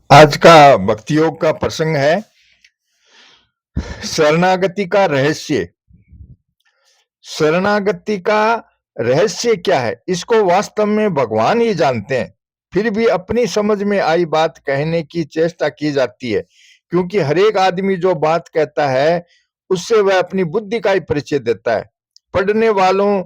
आज का भक्ति योग का प्रसंग है शरणागति का रहस्य। शरणागति का रहस्य क्या है, इसको वास्तव में भगवान ही जानते हैं। फिर भी अपनी समझ में आई बात कहने की चेष्टा की जाती है, क्योंकि हर एक आदमी जो बात कहता है उससे वह अपनी बुद्धि का ही परिचय देता है। पढ़ने वालों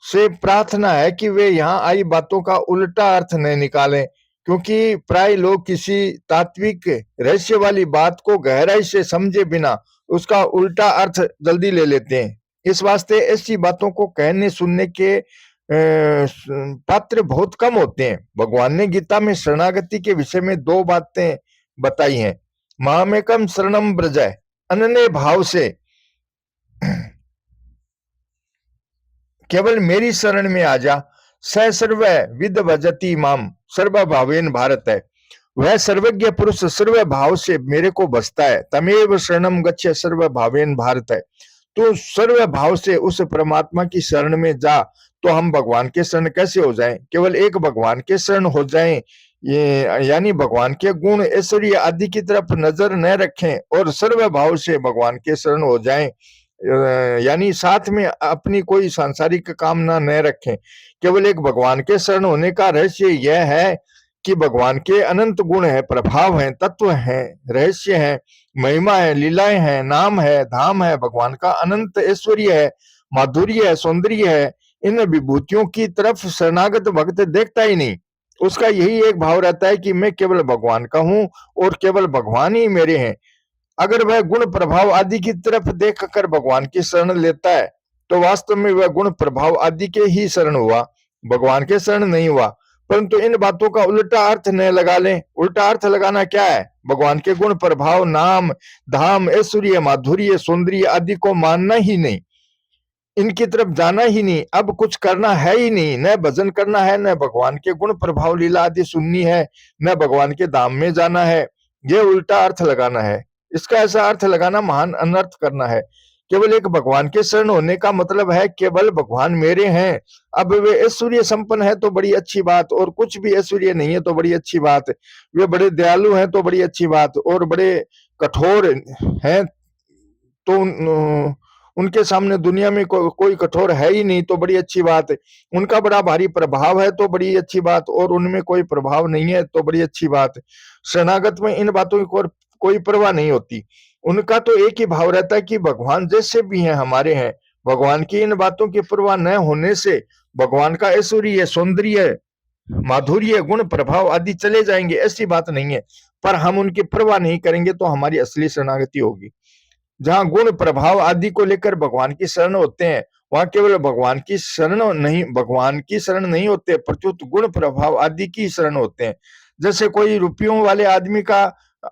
से प्रार्थना है कि वे यहाँ आई बातों का उल्टा अर्थ न निकालें, क्योंकि प्राय लोग किसी तात्विक रहस्य वाली बात को गहराई से समझे बिना उसका उल्टा अर्थ जल्दी ले लेते हैं। इस वास्ते ऐसी बातों को कहने सुनने के पात्र बहुत कम होते हैं। भगवान ने गीता में शरणागति के विषय में दो बातें बताई हैं। मामेकम शरणम ब्रज, अनन्य भाव से केवल मेरी शरण में आ जा। स सर्व विद भजति माम सर्व भावेन भारत है। वह सर्वज्ञ पुरुष सर्व भाव से मेरे को बसता है। तमेव शरणम गच्छ सर्व भावेन भारत है। तो सर्व भाव से उस परमात्मा की शरण में जा, तो हम भगवान के शरण कैसे हो जाएं? केवल एक भगवान के शरण हो जाएं, ये यानी भगवान के गुण ऐश्वर्य आदि की तरफ नजर न रखें और सर्व भाव से भगवान के शरण हो जाएं, यानी साथ में अपनी कोई सांसारिक कामना न रखें। केवल एक भगवान के शरण होने का रहस्य यह है कि भगवान के अनंत गुण है, प्रभाव है, तत्व है, रहस्य है, महिमा है, लीलाएं हैं, नाम है, धाम है, भगवान का अनंत ऐश्वर्य है, माधुर्य है, सौंदर्य है। इन विभूतियों की तरफ शरणागत भक्त देखता ही नहीं। उसका यही एक भाव रहता है कि मैं केवल भगवान का हूं और केवल भगवान ही मेरे हैं। अगर वह गुण प्रभाव आदि की तरफ देखकर भगवान की शरण लेता है, तो वास्तव में वह गुण प्रभाव आदि के ही शरण हुआ, भगवान के शरण नहीं हुआ। परंतु इन बातों का उल्टा अर्थ न लगा लें। उल्टा अर्थ लगाना क्या है? भगवान के गुण प्रभाव, नाम, धाम, ऐश्वर्य, माधुर्य, सौंदर्य आदि को मानना ही नहीं, इनकी तरफ जाना ही नहीं, अब कुछ करना है ही नहीं। न भजन करना है, न भगवान के गुण प्रभाव लीला आदि सुननी है, न भगवान के धाम में जाना है। यह उल्टा अर्थ लगाना है। इसका ऐसा अर्थ लगाना महान अनर्थ करना है। केवल एक भगवान के शरण होने का मतलब है केवल भगवान मेरे हैं। अब वे ऐश्वर्य संपन्न है तो बड़ी अच्छी बात, और कुछ भी ऐश्वर्य नहीं है तो बड़ी अच्छी बात। वे बड़े दयालु हैं तो बड़ी अच्छी बात, और बड़े कठोर हैं तो उनके सामने दुनिया में कोई कठोर है ही नहीं तो बड़ी अच्छी बात है। उनका बड़ा भारी प्रभाव है तो बड़ी अच्छी बात, और उनमें कोई प्रभाव नहीं है तो बड़ी अच्छी बात। शरणागत में इन बातों की कोई परवाह नहीं होती। उनका तो एक ही भाव रहता है कि भगवान जैसे भी हैं हमारे हैं। भगवान की इन बातों की परवाह न होने से भगवान का ऐश्वर्य, सौंदर्य, माधुर्य, गुण प्रभाव आदि चले जाएंगे, ऐसी बात नहीं है। पर हम उनकी परवाह नहीं करेंगे तो हमारी असली शरणागति होगी। जहां गुण प्रभाव आदि को लेकर भगवान की शरण होते हैं, वहां केवल भगवान की शरण नहीं होते, प्रत्युत गुण प्रभाव आदि की शरण होते हैं। जैसे कोई रुपयों वाले आदमी का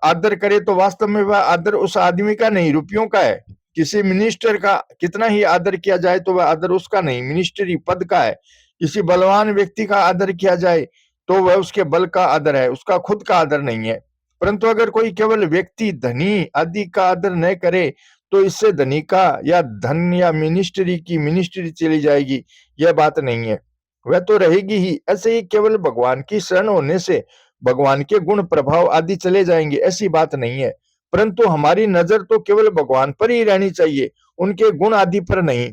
आदर करे तो वास्तव में वह आदर उस आदमी का नहीं, रुपयों का है। किसी मिनिस्टर का कितना ही आदर किया जाए तो वह आदर उसका नहीं, मिनिस्ट्री पद का है। किसी बलवान व्यक्ति का आदर किया जाए तो वह उसके बल का आदर है, उसका खुद का आदर नहीं है। परंतु अगर कोई केवल व्यक्ति धनी आदि का आदर न करे, तो इससे धनी का या धन या मिनिस्ट्री की मिनिस्ट्री चली जाएगी, यह बात नहीं है, वह तो रहेगी ही। ऐसे ही केवल भगवान की शरण होने से भगवान के गुण प्रभाव आदि चले जाएंगे, ऐसी बात नहीं है। परंतु हमारी नजर तो केवल भगवान पर ही रहनी चाहिए, उनके गुण आदि पर नहीं।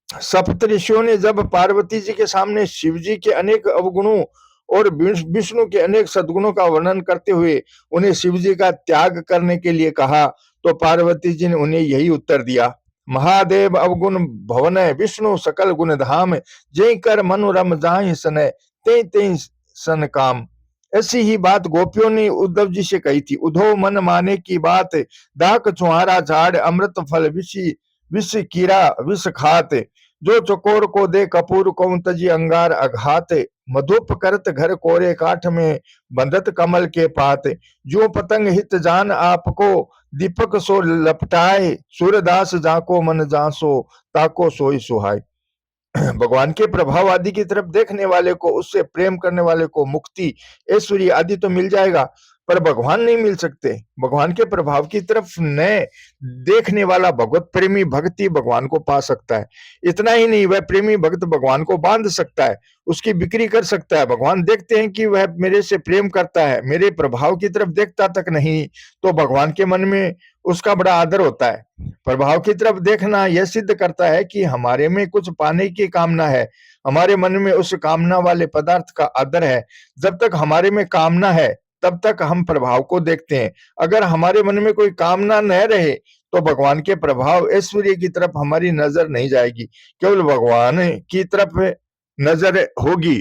सप्तऋषियों ने जब पार्वती जी के सामने शिव जी के अनेक अवगुणों और विष्णु के अनेक सद्गुणों का वर्णन करते हुए उन्हें शिव जी का त्याग करने के लिए कहा, तो पार्वती जी ने उन्हें यही उत्तर दिया, महादेव अवगुण भवन विष्णु सकल गुण धाम, जय कर मनोरम जाहि सन ते ते सन काम। ऐसी ही बात गोपियों ने उद्धव जी से कही थी। उद्धव मन माने की बात, दाक छुहारा झाड़ अमृत फल विष कीड़ा विष खात, जो चकोर को दे कपूर को तजी अंगार अघात, मधुप करत घर कोरे काठ में बंधत कमल के पात, जो पतंग हित जान आपको दीपक सो लपटाए, सूरदास जाको मन जासो ताको सोई सुहाय। भगवान के प्रभाव आदि की तरफ देखने वाले को, उससे प्रेम करने वाले को मुक्ति, ऐश्वर्य आदि तो मिल जाएगा, पर भगवान नहीं मिल सकते। भगवान के प्रभाव की तरफ न देखने वाला भगवत प्रेमी भक्त ही भगवान को पा सकता है। इतना ही नहीं, वह प्रेमी भक्त भगवान को बांध सकता है, उसकी बिक्री कर सकता है। भगवान देखते हैं कि वह मेरे से प्रेम करता है, मेरे प्रभाव की तरफ देखता तक नहीं, तो भगवान के मन में उसका बड़ा आदर होता है। प्रभाव की तरफ देखना यह सिद्ध करता है कि हमारे में कुछ पाने की कामना है, हमारे मन में उस कामना वाले पदार्थ का आदर है। जब तक हमारे में कामना है तब तक हम प्रभाव को देखते हैं। अगर हमारे मन में कोई कामना न रहे तो भगवान के प्रभाव ऐश्वर्य की तरफ हमारी नजर नहीं जाएगी, केवल भगवान की तरफ नजर होगी।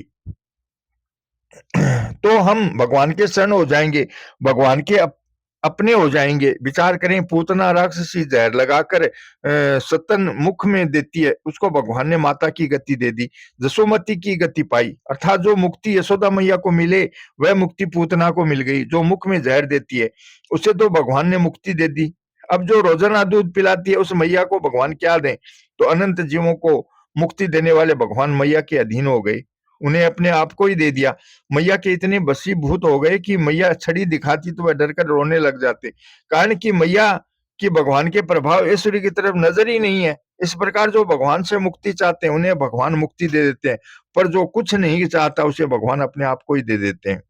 तो हम भगवान के शरण हो जाएंगे, भगवान के अपने हो जाएंगे। विचार करें, पूतना राक्षसी जहर लगाकर सतन मुख में देती है, उसको भगवान ने माता की गति दे दी, जसोमती की गति पाई। अर्थात जो मुक्ति यशोदा मैया को मिले वह मुक्ति पूतना को मिल गई। जो मुख में जहर देती है उसे तो भगवान ने मुक्ति दे दी। अब जो रोजाना दूध पिलाती है उस मैया को भगवान क्या दें? तो अनंत जीवों को मुक्ति देने वाले भगवान मैया के अधीन हो गए, उन्हें अपने आप को ही दे दिया। मैया के इतने बसीभूत हो गए कि मैया छड़ी दिखाती तो वह डरकर रोने लग जाते, कारण कि मैया की भगवान के प्रभाव ऐश्वर्य की तरफ नजर ही नहीं है। इस प्रकार जो भगवान से मुक्ति चाहते हैं उन्हें भगवान मुक्ति दे देते हैं, पर जो कुछ नहीं चाहता उसे भगवान अपने आप को ही दे देते हैं।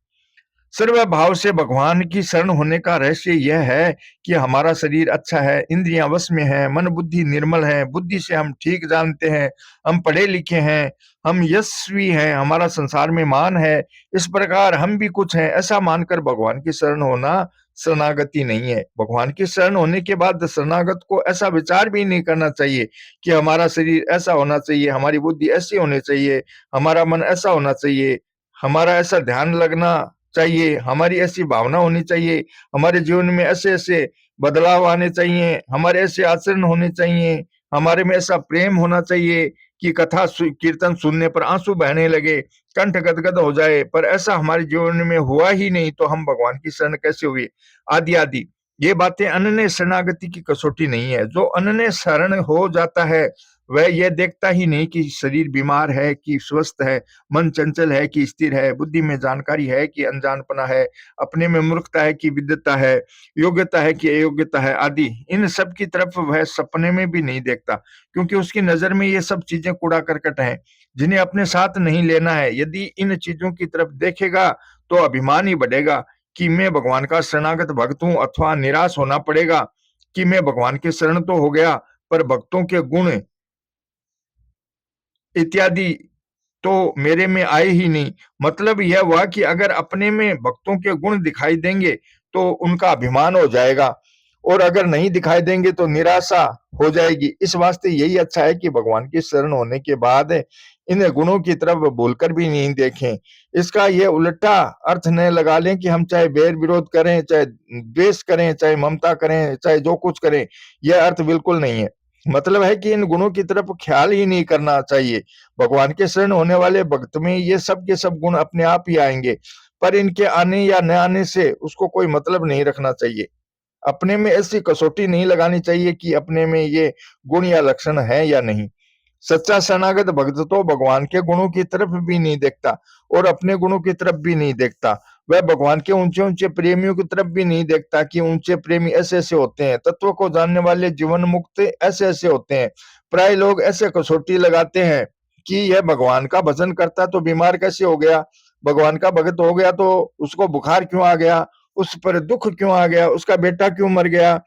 सर्व भाव से भगवान की शरण होने का रहस्य यह है कि हमारा शरीर अच्छा है, इंद्रियां वश में है, मन बुद्धि निर्मल है, बुद्धि से हम ठीक जानते हैं, हम पढ़े लिखे हैं, हम यशस्वी हैं, हमारा संसार में मान है, इस प्रकार हम भी कुछ हैं, ऐसा मानकर भगवान की शरण होना शरणागति नहीं है। भगवान की शरण होने के बाद शरणागत को ऐसा विचार भी नहीं करना चाहिए कि हमारा शरीर ऐसा होना चाहिए, हमारी बुद्धि ऐसी होनी चाहिए, हमारा मन ऐसा होना चाहिए, हमारा ऐसा ध्यान लगना चाहिए, हमारी ऐसी भावना होनी चाहिए, हमारे जीवन में ऐसे ऐसे बदलाव आने चाहिए, हमारे ऐसे आचरण होने चाहिए, हमारे में ऐसा प्रेम होना चाहिए कि कथा कीर्तन सुनने पर आंसू बहने लगे, कंठ गदगद हो जाए। पर ऐसा हमारे जीवन में हुआ ही नहीं तो हम भगवान की शरण कैसे हुए? आदि आदि ये बातें अनन्य शरणागति की कसौटी नहीं है। जो अनन्य शरण हो जाता है वह यह देखता ही नहीं कि शरीर बीमार है कि स्वस्थ है, मन चंचल है कि स्थिर है, बुद्धि में जानकारी है कि अनजानपना है, अपने में मूर्खता है कि विद्वता है, योग्यता है कि अयोग्यता है आदि। इन सब की तरफ वह सपने में भी नहीं देखता, क्योंकि उसकी नजर में ये सब चीजें कूड़ा करकट हैं जिन्हें अपने साथ नहीं लेना है। यदि इन चीजों की तरफ देखेगा तो अभिमान ही बढ़ेगा कि मैं भगवान का शरणागत भक्त हूं, अथवा निराश होना पड़ेगा कि मैं भगवान के शरण तो हो गया पर भक्तों के गुण इत्यादि तो मेरे में आए ही नहीं। मतलब यह हुआ कि अगर अपने में भक्तों के गुण दिखाई देंगे तो उनका अभिमान हो जाएगा, और अगर नहीं दिखाई देंगे तो निराशा हो जाएगी। इस वास्ते यही अच्छा है कि भगवान की शरण होने के बाद इन गुणों की तरफ बोलकर भी नहीं देखें। इसका ये उल्टा अर्थ न लगा लें कि हम चाहे बैर विरोध करें, चाहे द्वेष करें, चाहे ममता करें, चाहे जो कुछ करें, यह अर्थ बिल्कुल नहीं है। मतलब है कि इन गुणों की तरफ ख्याल ही नहीं करना चाहिए। भगवान के शरण होने वाले भक्त में ये सब के सब गुण अपने आप ही आएंगे, पर इनके आने या न आने से उसको कोई मतलब नहीं रखना चाहिए। अपने में ऐसी कसौटी नहीं लगानी चाहिए कि अपने में ये गुण या लक्षण है या नहीं। सच्चा शरणागत भक्त तो भगवान के गुणों की तरफ भी नहीं देखता और अपने गुणों की तरफ भी नहीं देखता। वह भगवान के ऊंचे ऊंचे प्रेमियों की तरफ भी नहीं देखता कि ऊंचे प्रेमी ऐसे ऐसे होते हैं, तत्व को जानने वाले जीवन मुक्त ऐसे ऐसे होते हैं। प्राय लोग ऐसे कसौटी लगाते हैं कि यह भगवान का भजन करता तो बीमार कैसे हो गया, भगवान का भक्त हो गया तो उसको बुखार क्यों आ गया, उस पर दुख क्यों आ गया, उसका बेटा क्यों मर गया,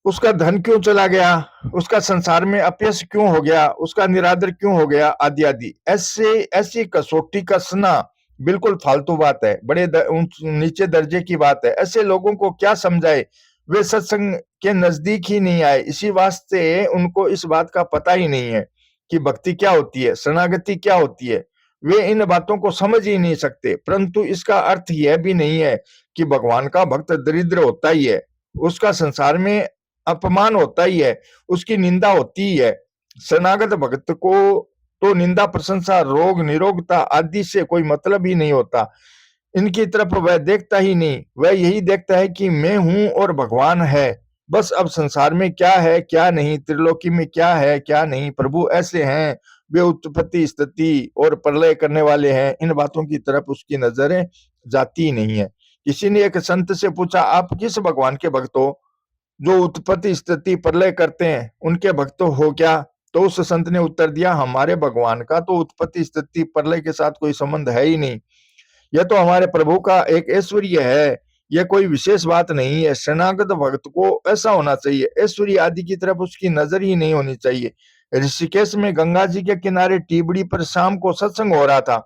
उसका धन क्यों चला गया, उसका संसार में अपयश क्यों हो गया, उसका निरादर क्यों हो गया, आदि आदि। ऐसे ऐसी कसौटी कसना बिल्कुल फालतू बात है, बड़े नीचे दर्जे की बात है। ऐसे लोगों को क्या समझाए, वे सत्संग के नजदीक ही नहीं आए, इसी वास्ते उनको इस बात का पता ही नहीं है कि भक्ति क्या होती है, शरणागति क्या होती है। वे इन बातों को समझ ही नहीं सकते। परंतु इसका अर्थ यह भी नहीं है कि भगवान का भक्त दरिद्र होता ही है, उसका संसार में अपमान होता ही है, उसकी निंदा होती ही है। शरणागत भक्त को तो निंदा प्रशंसा रोग निरोगता आदि से कोई मतलब ही नहीं होता। इनकी तरफ वह देखता ही नहीं, वह यही देखता है कि मैं हूं और भगवान है। बस अब संसार में क्या है क्या नहीं, त्रिलोकी में क्या है क्या नहीं, प्रभु ऐसे हैं, वे उत्पत्ति स्थिति और प्रलय करने वाले हैं, इन बातों की तरफ उसकी नजरें जाती ही नहीं है। किसी ने एक संत से पूछा, आप किस भगवान के भक्त हो? जो उत्पत्ति स्थिति प्रलय करते हैं, उनके भक्त हो क्या? तो उस संत ने उत्तर दिया, हमारे भगवान का तो उत्पत्ति स्थिति प्रलय के साथ कोई संबंध है ही नहीं। यह तो हमारे प्रभु का एक ऐश्वर्य है, यह कोई विशेष बात नहीं है। शरणागत भक्त को ऐसा होना चाहिए, ऐश्वर्य आदि की तरफ उसकी नजर ही नहीं होनी चाहिए। ऋषिकेश में गंगा जी के किनारे टीबड़ी पर शाम को सत्संग हो रहा था।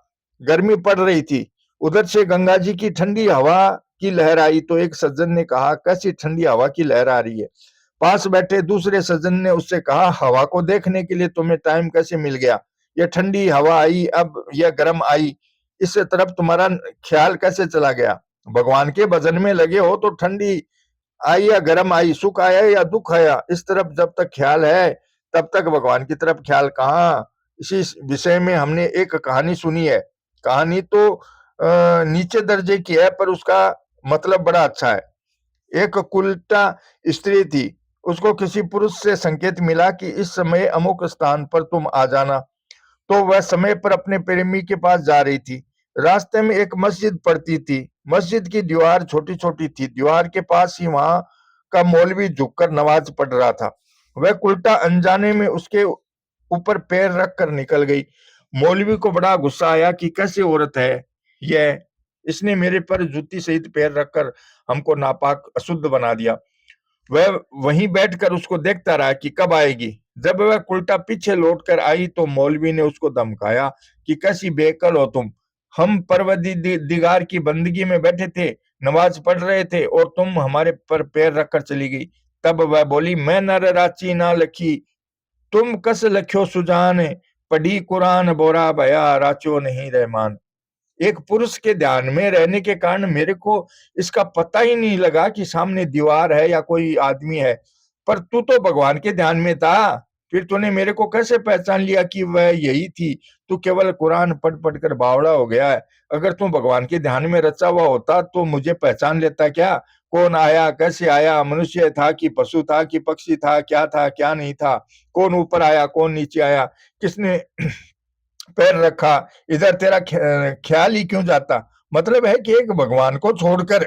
गर्मी पड़ रही थी। उधर से गंगा जी की ठंडी हवा की लहर आई तो एक सज्जन ने कहा, कैसी ठंडी हवा की लहर आ रही है? पास बैठे दूसरे सज्जन ने उससे कहा, हवा को देखने के लिए तुम्हें टाइम कैसे मिल गया? यह ठंडी हवा आई, अब यह गर्म आई, इस तरफ तुम्हारा ख्याल कैसे चला गया? भगवान के भजन में लगे हो तो ठंडी आई या गर्म आई, सुख आया या दुख आया, इस तरफ जब तक ख्याल है तब तक भगवान की तरफ ख्याल कहाँ? इसी विषय में हमने एक कहानी सुनी है। कहानी तो नीचे दर्जे की है पर उसका मतलब बड़ा अच्छा है। एक कुलीटा स्त्री थी। उसको किसी पुरुष से संकेत मिला कि इस समय अमुक स्थान पर तुम आ जाना। तो वह समय पर अपने प्रेमी के पास जा रही थी। रास्ते में एक मस्जिद पड़ती थी। मस्जिद की दीवार छोटी छोटी थी। दीवार के पास ही वहां का मौलवी झुककर नमाज पढ़ रहा था। वह उल्टा अनजाने में उसके ऊपर पैर रख कर निकल गई। मौलवी को बड़ा गुस्सा आया कि कैसी औरत है यह, इसने मेरे पर जूती सहित पैर रखकर हमको नापाक अशुद्ध बना दिया। वह वहीं बैठकर उसको देखता रहा कि कब आएगी। जब वह उल्टा पीछे लौटकर आई तो मौलवी ने उसको धमकाया कि कैसी बेअक्ल हो तुम, हम परवरदिगार की बंदगी में बैठे थे, नमाज पढ़ रहे थे और तुम हमारे पर पैर रखकर चली गई। तब वह बोली, मैं नर राची ना लखी, तुम कस लख्यो सुजान, पढ़ी कुरान बोरा भया राचो नहीं रहमान। एक पुरुष के ध्यान में रहने के कारण मेरे को इसका पता ही नहीं लगा कि सामने दीवार है या कोई आदमी है। पर तू तो भगवान के ध्यान में था, फिर तूने मेरे को कैसे पहचान लिया कि वह यही थी? तू केवल कुरान पढ़ पढ़ कर बावड़ा हो गया है। अगर तू भगवान के ध्यान में रचा हुआ होता तो मुझे पहचान लेता क्या? कौन आया, कैसे आया, मनुष्य था कि पशु था कि पक्षी था क्या नहीं था, कौन ऊपर आया कौन नीचे आया, किसने पैर रखा, इधर तेरा ख्याल ही क्यों जाता? मतलब है कि एक भगवान को छोड़कर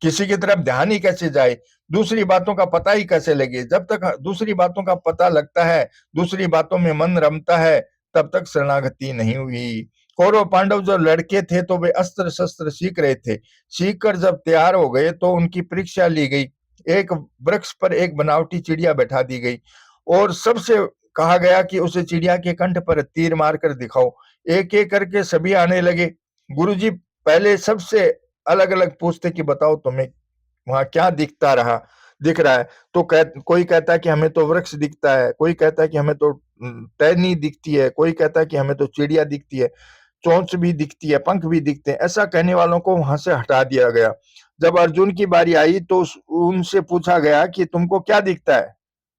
किसी की तरफ ध्यान ही कैसे जाए, दूसरी बातों का पता ही कैसे लगे? जब तक दूसरी बातों का पता लगता है, दूसरी बातों में मन रमता है, तब तक शरणागति नहीं हुई। कौरव पांडव जो लड़के थे तो वे अस्त्र शस्त्र सीख रहे थे। सीख कर जब तैयार हो गए तो उनकी परीक्षा ली गई। एक वृक्ष पर एक बनावटी चिड़िया बैठा दी गई और सबसे कहा गया कि उसे चिड़िया के कंठ पर तीर मारकर दिखाओ। एक एक करके सभी आने लगे। गुरुजी पहले सबसे अलग अलग पूछते कि बताओ तुम्हें वहां क्या दिख रहा है? तो कोई कहता है कि हमें तो वृक्ष दिखता है, कोई कहता है कि हमें तो टहनी दिखती है, कोई कहता है कि हमें तो चिड़िया दिखती है, चोंच भी दिखती है, पंख भी दिखते हैं। ऐसा कहने वालों को वहां से हटा दिया गया। जब अर्जुन की बारी आई तो उनसे पूछा गया कि तुमको क्या दिखता है?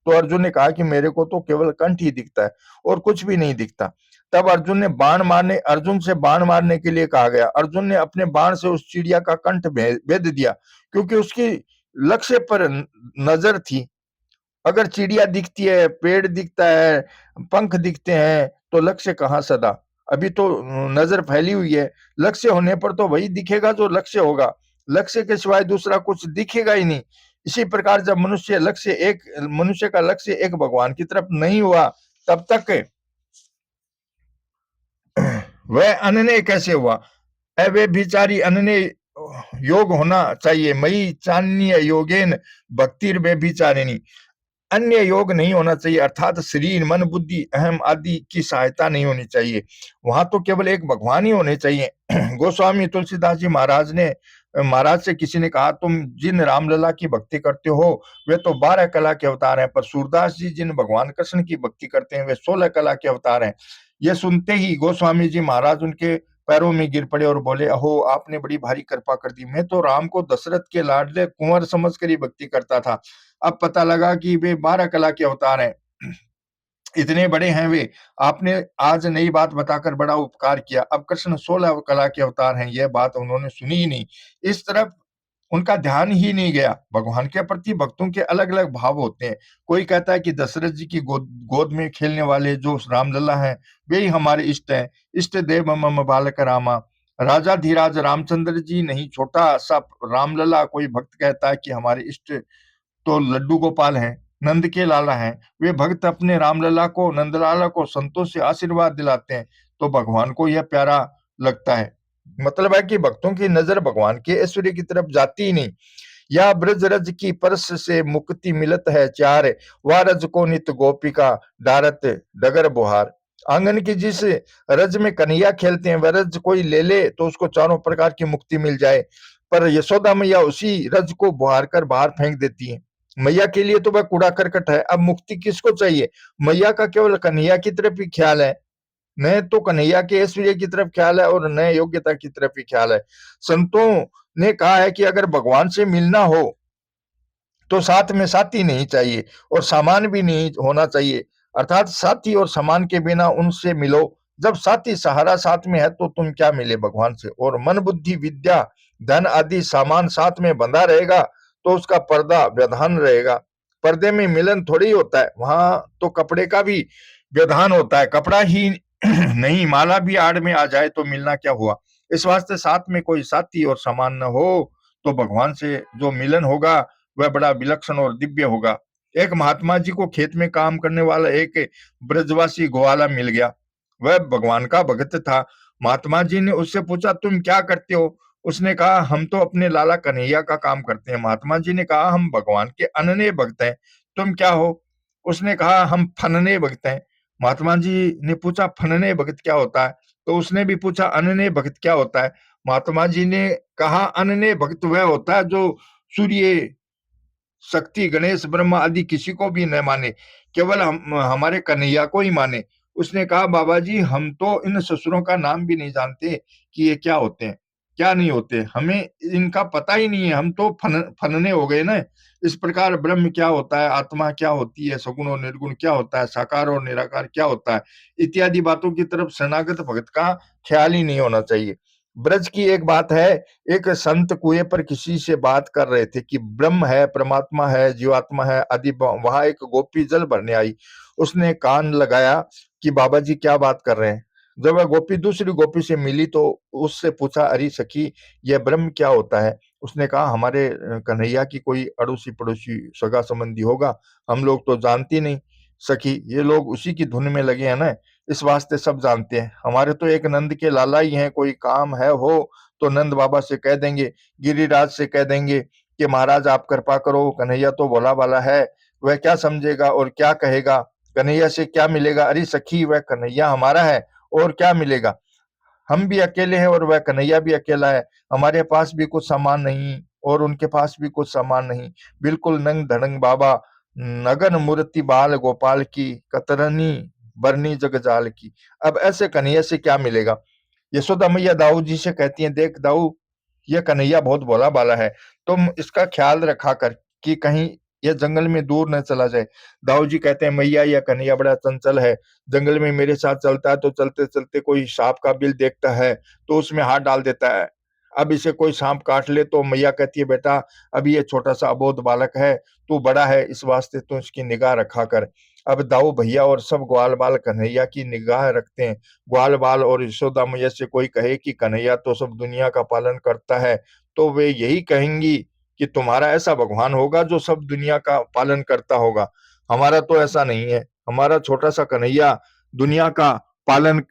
तो अर्जुन ने कहा कि मेरे को तो केवल कंठ ही दिखता है और कुछ भी नहीं दिखता। तब अर्जुन से बाण मारने के लिए कहा गया। अर्जुन ने अपने बाण से उस चिड़िया का कंठ भेद दिया, क्योंकि उसकी लक्ष्य पर नजर थी। अगर चिड़िया दिखती है, पेड़ दिखता है, पंख दिखते हैं तो लक्ष्य कहाँ सदा? अभी तो नजर फैली हुई है। लक्ष्य होने पर तो वही दिखेगा जो लक्ष्य होगा। लक्ष्य के सिवाय दूसरा कुछ दिखेगा ही नहीं। इसी प्रकार जब मनुष्य का लक्ष्य एक भगवान की तरफ नहीं हुआ, तब तक वह अनन्य कैसे हुआ? अव्यभिचारी अनन्य योग होना चाहिए। मई चान्य योगेन भक्तिर व्यभिचारिणी। अन्य योग नहीं होना चाहिए, अर्थात शरीर, मन, बुद्धि, अहम आदि की सहायता नहीं होनी चाहिए। वहां तो केवल एक भगवान ही होने चाहिए। गोस्वामी तुलसीदास जी महाराज से किसी ने कहा, तुम जिन रामलला की भक्ति करते हो वे तो 12 कला के अवतार हैं, पर सूरदास जी जिन भगवान कृष्ण की भक्ति करते हैं वे 16 कला के अवतार हैं। यह सुनते ही गोस्वामी जी महाराज उनके पैरों में गिर पड़े और बोले, अहो आपने बड़ी भारी कृपा कर दी। मैं तो राम को दशरथ के लाडले कुंवर समझकर ही भक्ति करता था, अब पता लगा कि वे 12 कला के अवतार हैं। इतने बड़े हैं वे। आपने आज नई बात बताकर बड़ा उपकार किया। अब कृष्ण 16 कला के अवतार हैं, यह बात उन्होंने सुनी ही नहीं। इस तरफ उनका ध्यान ही नहीं गया। भगवान के प्रति भक्तों के अलग अलग भाव होते हैं। कोई कहता है कि दशरथ जी की गोद में खेलने वाले जो रामलला हैं वे ही हमारे इष्ट हैं। इष्ट देव मम बालक रामा। राजाधिराज रामचंद्र जी नहीं, छोटा सा रामलला। कोई भक्त कहता है कि हमारे इष्ट तो लड्डू गोपाल हैं, नंद के लाला हैं। वे भक्त अपने रामलला को, नंदलाला को संतों से आशीर्वाद दिलाते हैं, तो भगवान को यह प्यारा लगता है। मतलब है कि भक्तों की नजर भगवान के ऐश्वर्य की तरफ जाती ही नहीं। या ब्रज रज की परस से मुक्ति मिलत है चार, वा रज को नित गोपिका डारत डगर बुहार। आंगन की जिस रज में कन्हैया खेलते हैं, वह रज कोई ले ले तो उसको चारों प्रकार की मुक्ति मिल जाए, पर यशोदा मैया उसी रज को बुहार कर बाहर फेंक देती है। मैया के लिए तो वह कूड़ा करकट है। अब मुक्ति किसको चाहिए? मैया का केवल कन्हैया की तरफ ही ख्याल है, न तो कन्हैया के ऐश्वर्य की तरफ ख्याल है और न योग्यता की तरफ ही ख्याल है। संतों ने कहा है कि अगर भगवान से मिलना हो तो साथ में साथी नहीं चाहिए और सामान भी नहीं होना चाहिए, अर्थात साथी और सामान के बिना उनसे मिलो। जब साथी सहारा साथ में है तो तुम क्या मिले भगवान से? और मन बुद्धि विद्या धन आदि सामान साथ में बंधा रहेगा तो उसका पर्दा व्यवधान रहेगा। पर्दे में मिलन थोड़ी होता है, वहां तो कपड़े का भी व्यवधान होता है। कपड़ा ही नहीं, माला भी आड़ में आ जाए तो मिलना क्या हुआ? इस वास्ते साथ में कोई साथी और सामान न हो तो भगवान से जो मिलन होगा वह बड़ा विलक्षण और दिव्य होगा। एक महात्मा जी को खेत में काम करने वाला एक ब्रजवासी ग्वाला मिल गया। वह भगवान का भक्त था। महात्मा जी ने उससे पूछा, तुम क्या करते हो? उसने कहा, हम तो अपने लाला कन्हैया का काम करते हैं। महात्मा जी ने कहा, हम भगवान के अनन्य भक्त हैं। तुम क्या हो? उसने कहा, हम फनने भक्त हैं। महात्मा जी ने पूछा, फनने भक्त क्या होता है? तो उसने भी पूछा, अनन्य भक्त क्या होता है? महात्मा जी ने कहा, अनन्य भक्त वह होता है जो सूर्य, शक्ति, गणेश, ब्रह्मा आदि किसी को भी न माने, केवल हमारे कन्हैया को ही माने। उसने कहा, बाबा जी हम तो इन ससुरों का नाम भी नहीं जानते कि ये क्या होते हैं, क्या नहीं होते, हमें इनका पता ही नहीं है। हम तो फनने हो गए ना। इस प्रकार ब्रह्म क्या होता है, आत्मा क्या होती है, सगुण और निर्गुण क्या होता है, साकार और निराकार क्या होता है, इत्यादि बातों की तरफ शरणागत भक्त का ख्याल ही नहीं होना चाहिए। ब्रज की एक बात है, एक संत कुएं पर किसी से बात कर रहे थे कि ब्रह्म है, परमात्मा है, जीवात्मा है आदि। वहां एक गोपी जल भरने आई। उसने कान लगाया कि बाबा जी क्या बात कर रहे हैं। जब वह गोपी दूसरी गोपी से मिली तो उससे पूछा, अरे सखी, यह ब्रह्म क्या होता है? उसने कहा, हमारे कन्हैया की कोई अड़ोसी पड़ोसी सगा संबंधी होगा, हम लोग तो जानती नहीं। सखी, ये लोग उसी की धुन में लगे हैं ना, इस वास्ते सब जानते हैं। हमारे तो एक नंद के लाला ही हैं, कोई काम है हो तो नंद बाबा से कह देंगे, गिरिराज से कह देंगे कि महाराज आप कृपा करो, कन्हैया तो भोला वाला है, वह क्या समझेगा और क्या कहेगा, कन्हैया से क्या मिलेगा? अरे सखी, वह कन्हैया हमारा है और क्या मिलेगा? हम भी अकेले हैं और वह कन्हैया भी अकेला है। हमारे पास भी कुछ सामान नहीं और उनके पास भी कुछ सामान नहीं। बिल्कुल नंग धड़ंग बाबा, नगन मूर्ति बाल गोपाल की, कतरनी बरनी जगजाल की। अब ऐसे कन्हैया से क्या मिलेगा? यशोदा मैया दाऊ जी से कहती हैं, देख दाऊ, यह कन्हैया बहुत भोला भाला है, तुम इसका ख्याल रखा कर कि कहीं यह जंगल में दूर न चला जाए। दाऊ जी कहते हैं, मैया यह कन्हैया बड़ा चंचल है, जंगल में मेरे साथ चलता है तो चलते चलते कोई सांप का बिल देखता है तो उसमें हाथ डाल देता है। अब इसे कोई सांप काट ले तो मैया कहती है, बेटा अभी ये छोटा सा अबोध बालक है, तू बड़ा है, इस वास्ते तू इसकी निगाह रखा कर। अब दाऊ भैया और सब ग्वाल बाल कन्हैया की निगाह रखते हैं। ग्वाल बाल और यशोदा मैया से कोई कहे कि कन्हैया तो सब दुनिया का पालन करता है, तो वे यही कहेंगी कि तुम्हारा ऐसा भगवान होगा जो सब दुनिया का पालन करता होगा। हमारा तो ऐसा नहीं है, हमारा छोटा सा कन्हैया दुनिया का पालन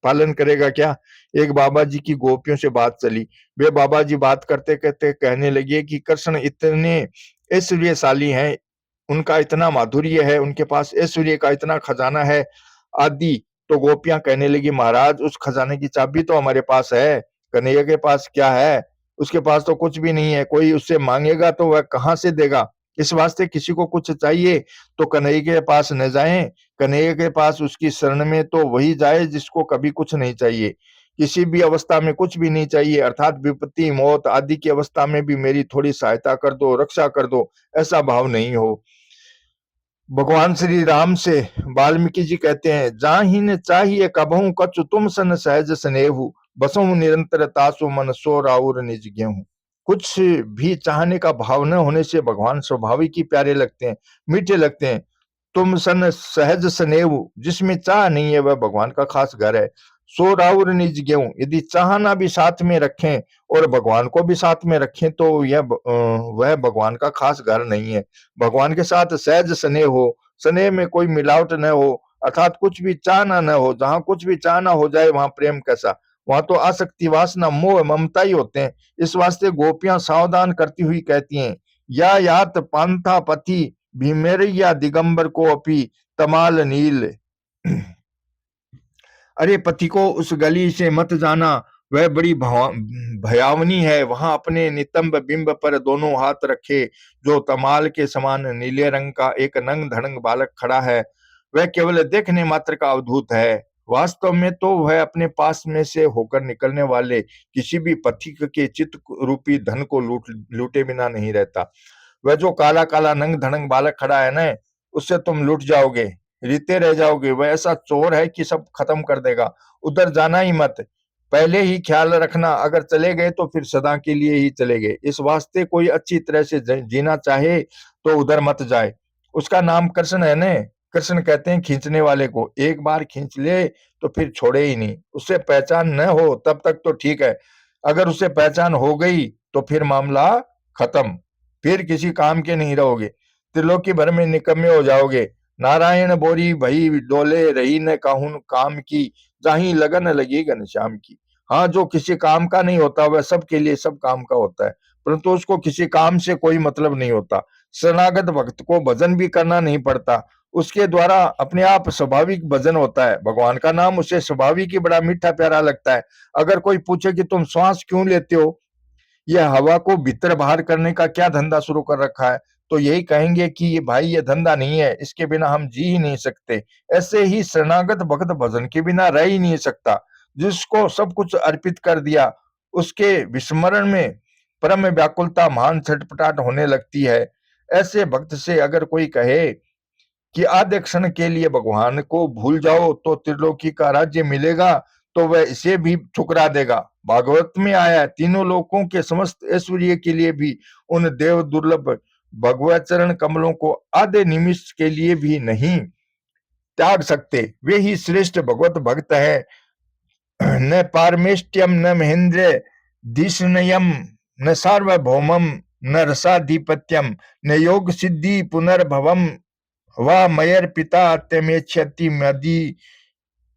पालन करेगा क्या? एक बाबा जी की गोपियों से बात चली। वे बाबा जी बात करते करते कहने लगे कि कृष्ण इतने ऐश्वर्यशाली हैं, उनका इतना माधुर्य है, उनके पास ऐश्वर्य का इतना खजाना है आदि। तो गोपियां कहने लगी, महाराज उस खजाने की चाबी तो हमारे पास है, कन्हैया के पास क्या है? उसके पास तो कुछ भी नहीं है, कोई उससे मांगेगा तो वह कहां से देगा? इस वास्ते किसी को कुछ चाहिए तो कन्हैया के पास न जाएं, कन्हैया के पास उसकी शरण में तो वही जाए जिसको कभी कुछ नहीं चाहिए, किसी भी अवस्था में कुछ भी नहीं चाहिए, अर्थात विपत्ति मौत आदि की अवस्था में भी मेरी थोड़ी सहायता कर दो, रक्षा कर दो, ऐसा भाव नहीं हो। भगवान श्री राम से वाल्मीकि जी कहते हैं, जाहिन चाहिए कबहू कछु तुम सन सहज स्नेहु, बसहु निरंतर तासु मन सो राउर निज गेहूं। कुछ भी चाहने का भाव न होने से भगवान स्वाभाविक ही प्यारे लगते हैं, मीठे लगते हैं। तुम सन सहज स्नेहु, जिसमें चाह नहीं है वह भगवान का खास घर है। सो राउर निज गेहूं, यदि चाहना भी साथ में रखें और भगवान को भी साथ में रखें तो वह भगवान का खास घर नहीं है। भगवान के साथ सहज स्नेह हो, स्नेह में कोई मिलावट न हो, अर्थात कुछ भी चाहना न हो। जहां कुछ भी चाहना हो जाए वहां प्रेम कैसा, वहां तो आसक्ति, वासना, मोह, ममता ही होते हैं। इस वास्ते गोपियां सावधान करती हुई कहती हैं, या यात पांथा पति भीमेरैया दिगंबर को अपी तमाल नील। अरे पति को उस गली से मत जाना, वह बड़ी भयावनी है। वहां अपने नितंब बिंब पर दोनों हाथ रखे जो तमाल के समान नीले रंग का एक नंग धड़ंग बालक खड़ा है, वह केवल देखने मात्र का अवधूत है। वास्तव में तो वह अपने पास में से होकर निकलने वाले किसी भी पथिक के चित्त रूपी धन को लूटे बिना नहीं रहता। वह जो काला काला नंग धड़ंग बालक खड़ा है ना, उससे तुम लूट जाओगे, रीते रह जाओगे। वह ऐसा चोर है कि सब खत्म कर देगा। उधर जाना ही मत, पहले ही ख्याल रखना, अगर चले गए तो फिर सदा के लिए ही चले गए। इस वास्ते कोई अच्छी तरह से जीना चाहे तो उधर मत जाए। उसका नाम कृष्ण है ने। कृष्ण कहते हैं खींचने वाले को, एक बार खींच ले तो फिर छोड़े ही नहीं। उससे पहचान न हो तब तक तो ठीक है, अगर उससे पहचान हो गई तो फिर मामला खत्म, फिर किसी काम के नहीं रहोगे, त्रिलोकी भर में निकम्मे हो जाओगे। नारायण बोरी भई डोले रही न काहुन काम की, जाही लगन लगी घनश्याम की। हाँ, जो किसी काम का नहीं होता वह सबके लिए सब काम का होता है, परंतु उसको किसी काम से कोई मतलब नहीं होता। शरणागत भक्त को भजन भी करना नहीं पड़ता, उसके द्वारा अपने आप स्वाभाविक भजन होता है। भगवान का नाम उसे स्वाभाविक ही बड़ा मीठा प्यारा लगता है। अगर कोई पूछे कि तुम श्वास क्यों लेते हो, यह हवा को भीतर बाहर करने का क्या धंधा शुरू कर रखा है, तो यही कहेंगे कि ये भाई ये धंधा नहीं है, इसके बिना हम जी ही नहीं सकते। ऐसे ही शरणागत भक्त भजन के बिना रह ही नहीं सकता। जिसको सब कुछ अर्पित कर दिया, उसके विस्मरण में परम व्याकुलता महान छटपटाट होने लगती है। ऐसे भक्त से अगर कोई कहे कि आधे क्षण के लिए भगवान को भूल जाओ तो त्रिलोकी का राज्य मिलेगा, तो वह इसे भी ठुकरा देगा। भागवत में आया है, तीनों लोकों के समस्त ऐश्वर्य के लिए भी उन देव दुर्लभ भगवत चरण कमलों को आधे निमिष के लिए भी नहीं त्याग सकते। वे ही श्रेष्ठ भगवत भक्त है। न पारमेष्ट्यम न महेंद्र दिशनयम न सार्वभौमम न रसाधिपत्यम न योग सिद्धि पुनर्भवम वह मयर पिता त्यमेच्छति मदि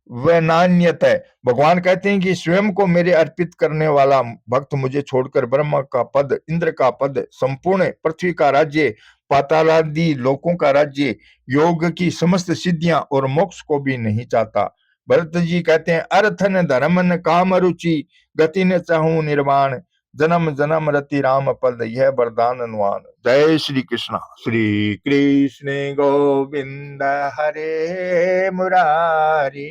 वह नान्यत है। भगवान कहते हैं कि स्वयं को मेरे अर्पित करने वाला भक्त मुझे छोड़कर ब्रह्मा का पद, इंद्र का पद, संपूर्ण पृथ्वी का राज्य, पातालादि लोकों का राज्य, योग की समस्त सिद्धियां और मोक्ष को भी नहीं चाहता। भरत जी कहते हैं, अर्थ न धर्म न काम रुचि, गति न चाहूं निर्वाण, जन्म जन्म रति राम पद, यह वरदान अनुमान। जय श्री कृष्ण। श्री कृष्ण गोविंद हरे मुरारी,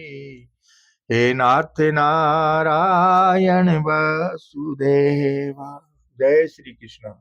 हे नाथ नारायण वसुदेवा। जय श्री कृष्ण।